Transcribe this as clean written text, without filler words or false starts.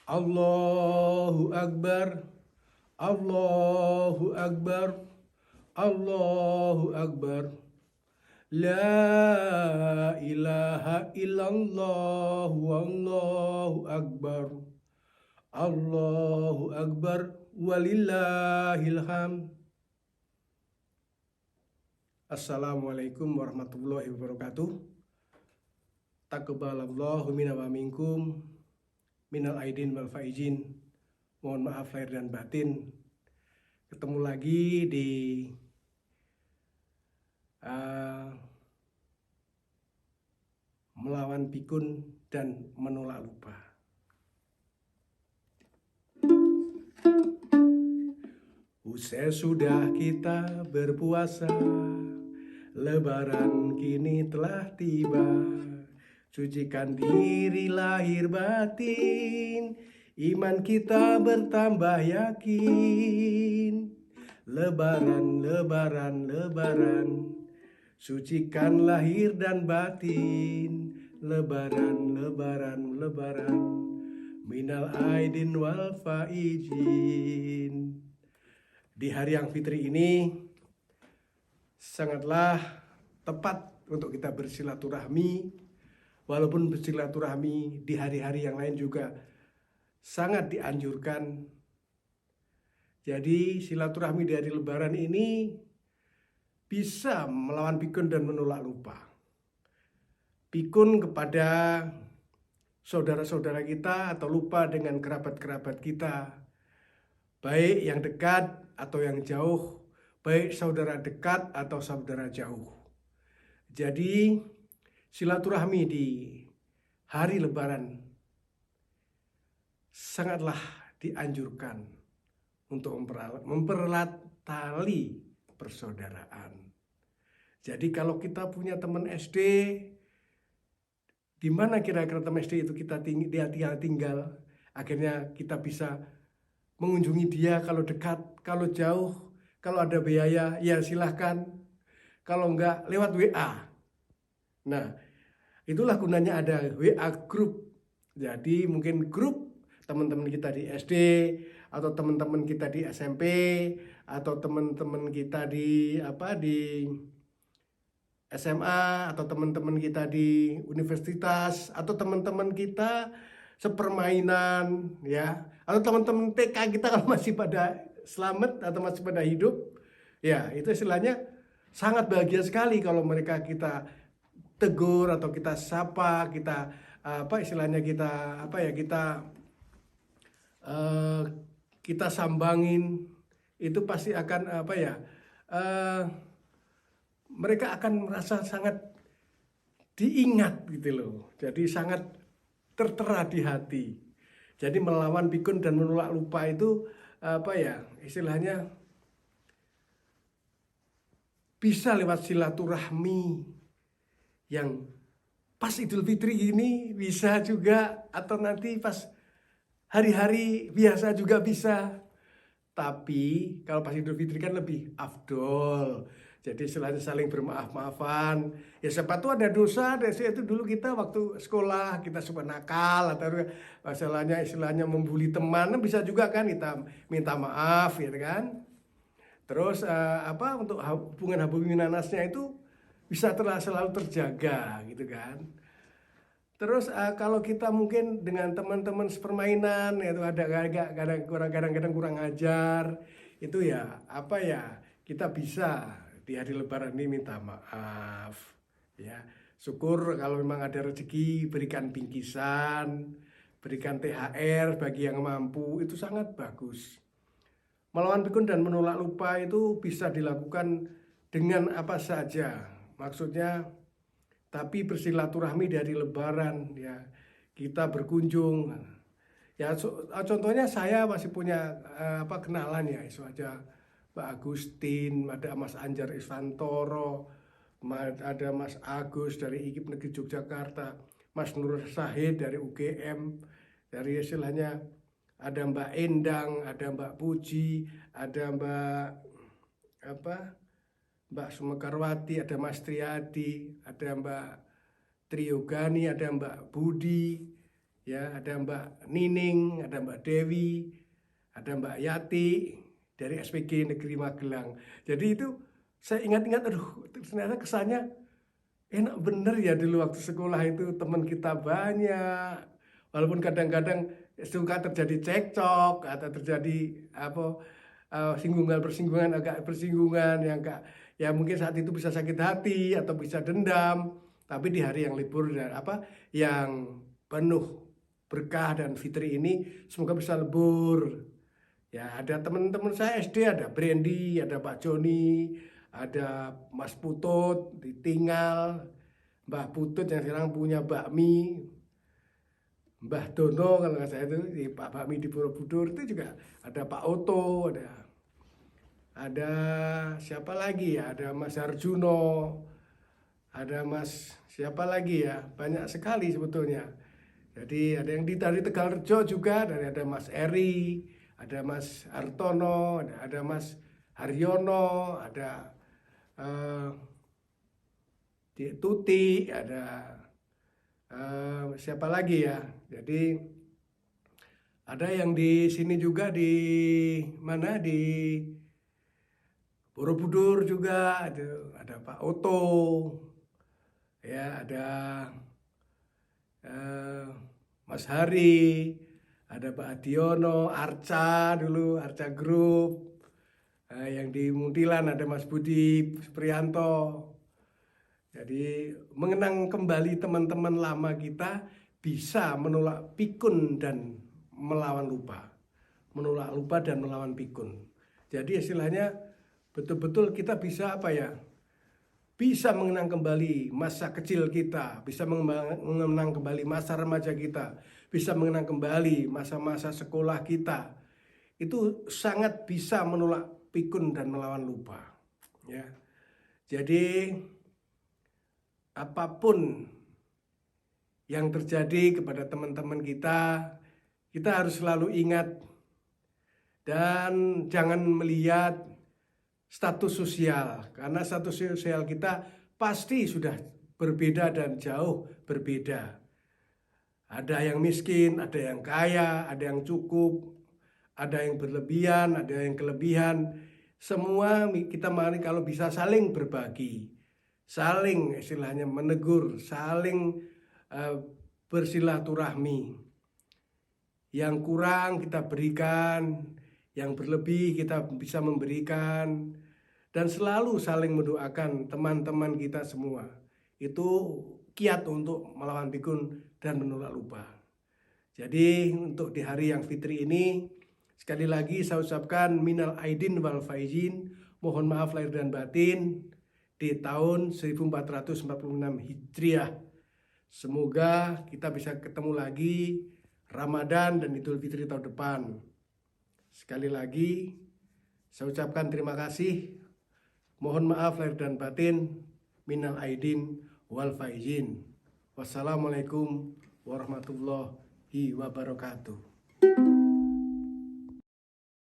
Allahu Akbar, Allahu Akbar, Allahu Akbar. La ilaha illallah, wallahu akbar. Allahu Akbar, walillahil hamd. Assalamualaikum warahmatullahi wabarakatuh. Taqabbalallahu minna wa minkum, minal aidin wal faizin. Mohon maaf lahir dan batin. Ketemu lagi di melawan pikun dan menolak lupa. Usai sudah kita berpuasa, Lebaran kini telah tiba. Sucikan diri lahir batin, iman kita bertambah yakin. Lebaran, lebaran, lebaran, sucikan lahir dan batin. Lebaran, lebaran, lebaran, minal aidin wal faizin. Di hari yang fitri ini sangatlah tepat untuk kita bersilaturahmi. Walaupun bersilaturahmi di hari-hari yang lain juga sangat dianjurkan. Jadi silaturahmi di hari Lebaran ini bisa melawan pikun dan menolak lupa. Pikun kepada saudara-saudara kita atau lupa dengan kerabat-kerabat kita, baik yang dekat atau yang jauh, baik saudara dekat atau saudara jauh. Jadi silaturahmi di hari Lebaran sangatlah dianjurkan untuk mempererat tali persaudaraan. Jadi kalau kita punya teman SD, di mana kira-kira teman SD itu dia tinggal, akhirnya kita bisa mengunjungi dia kalau dekat, kalau jauh, kalau ada biaya ya silahkan, kalau enggak lewat WA. Nah, itulah gunanya ada WA group. Jadi mungkin grup teman-teman kita di SD, atau teman-teman kita di SMP, atau teman-teman kita di SMA, atau teman-teman kita di universitas, atau teman-teman kita sepermainan, ya, atau teman-teman TK kita kalau masih pada selamat atau masih pada hidup, ya itu istilahnya sangat bahagia sekali kalau mereka kita tegur atau kita sapa, kita kita sambangin, itu pasti akan mereka akan merasa sangat diingat gitu loh. Jadi sangat tertera di hati. Jadi melawan pikun dan menolak lupa itu istilahnya bisa lewat silaturahmi yang pas Idul Fitri ini bisa juga, atau nanti pas hari-hari biasa juga bisa. Tapi kalau pas Idul Fitri kan lebih afdol. Jadi istilahnya saling bermaaf-maafan. Ya siapa tuh ada dosa, itu dulu kita waktu sekolah kita suka nakal atau istilahnya membuli teman, bisa juga kan kita minta maaf ya kan. Terus untuk hubungan nanasnya itu bisa selalu terjaga gitu kan. Terus kalau kita mungkin dengan teman-teman sepermainan itu ada kadang-kadang kurang ajar, itu ya kita bisa di hari Lebaran ini minta maaf, ya. Syukur kalau memang ada rezeki, berikan bingkisan, berikan THR bagi yang mampu, itu sangat bagus. Melawan pikun dan menolak lupa itu bisa dilakukan dengan apa saja, maksudnya. Tapi bersilaturahmi dari Lebaran, ya, kita berkunjung. Ya contohnya saya masih punya kenalan ya, itu aja Mbak Agustin, ada Mas Anjar Iswantoro, ada Mas Agus dari IKIP Negeri Yogyakarta, Mas Nur Sahid dari UGM, dari istilahnya ada Mbak Endang, ada Mbak Puji, ada Mbak Sumekarwati, ada Mas Triadi, ada Mbak Triyogani, ada Mbak Budi, ya ada Mbak Nining, ada Mbak Dewi, ada Mbak Yati dari SPG Negeri Magelang. Jadi itu saya ingat-ingat, aduh ternyata kesannya enak bener ya dulu waktu sekolah itu teman kita banyak. Walaupun kadang-kadang suka terjadi cekcok atau terjadi apa singgungan agak bersinggungan yang enggak, ya mungkin saat itu bisa sakit hati atau bisa dendam, tapi di hari yang libur dan yang penuh berkah dan fitri ini semoga bisa lebur. Ya ada teman-teman saya SD, ada Brandy, ada Pak Joni, ada Mas Putut ditinggal, Mbah Putut yang sekarang punya bakmi, Mbah Dono kalau nggak saya itu di Pak Bakmi di Borobudur itu juga ada Pak Oto, ada siapa lagi ya, ada Mas Harjuno, ada Mas siapa lagi ya, banyak sekali sebetulnya. Jadi ada yang dari Tegalrejo juga, ada Mas Eri, ada Mas Hartono, ada Mas Haryono, ada Tuti, ada siapa lagi ya. Jadi ada yang di sini juga, di mana, di Borobudur juga ada Pak Oto, ya ada Mas Hari, ada Pak Adiono, Arca dulu, Arca Group, yang di Muntilan ada Mas Budi Supriyanto. Jadi mengenang kembali teman-teman lama kita bisa menolak pikun dan melawan lupa. Menolak lupa dan melawan pikun. Jadi istilahnya betul-betul kita bisa bisa mengenang kembali masa kecil kita, bisa mengenang kembali masa remaja kita, bisa mengenang kembali masa-masa sekolah kita. Itu sangat bisa menolak pikun dan melawan lupa. Ya. Jadi apapun yang terjadi kepada teman-teman kita harus selalu ingat dan jangan melihat status sosial, karena status sosial kita pasti sudah berbeda dan jauh berbeda. Ada yang miskin, ada yang kaya, ada yang cukup, ada yang berlebihan, ada yang kelebihan. Semua kita mari kalau bisa saling berbagi, saling istilahnya menegur, saling bersilaturahmi. Yang kurang kita berikan, yang berlebih kita bisa memberikan, dan selalu saling mendoakan teman-teman kita semua. Itu kiat untuk melawan pikun dan menolak lupa. Jadi untuk di hari yang fitri ini, sekali lagi saya ucapkan minal aidin wal faizin, mohon maaf lahir dan batin di tahun 1446 Hijriah. Semoga kita bisa ketemu lagi Ramadan dan Idul Fitri tahun depan. Sekali lagi saya ucapkan terima kasih. Mohon maaf lahir dan batin, minal aidin wal faizin. Wassalamualaikum warahmatullahi wabarakatuh.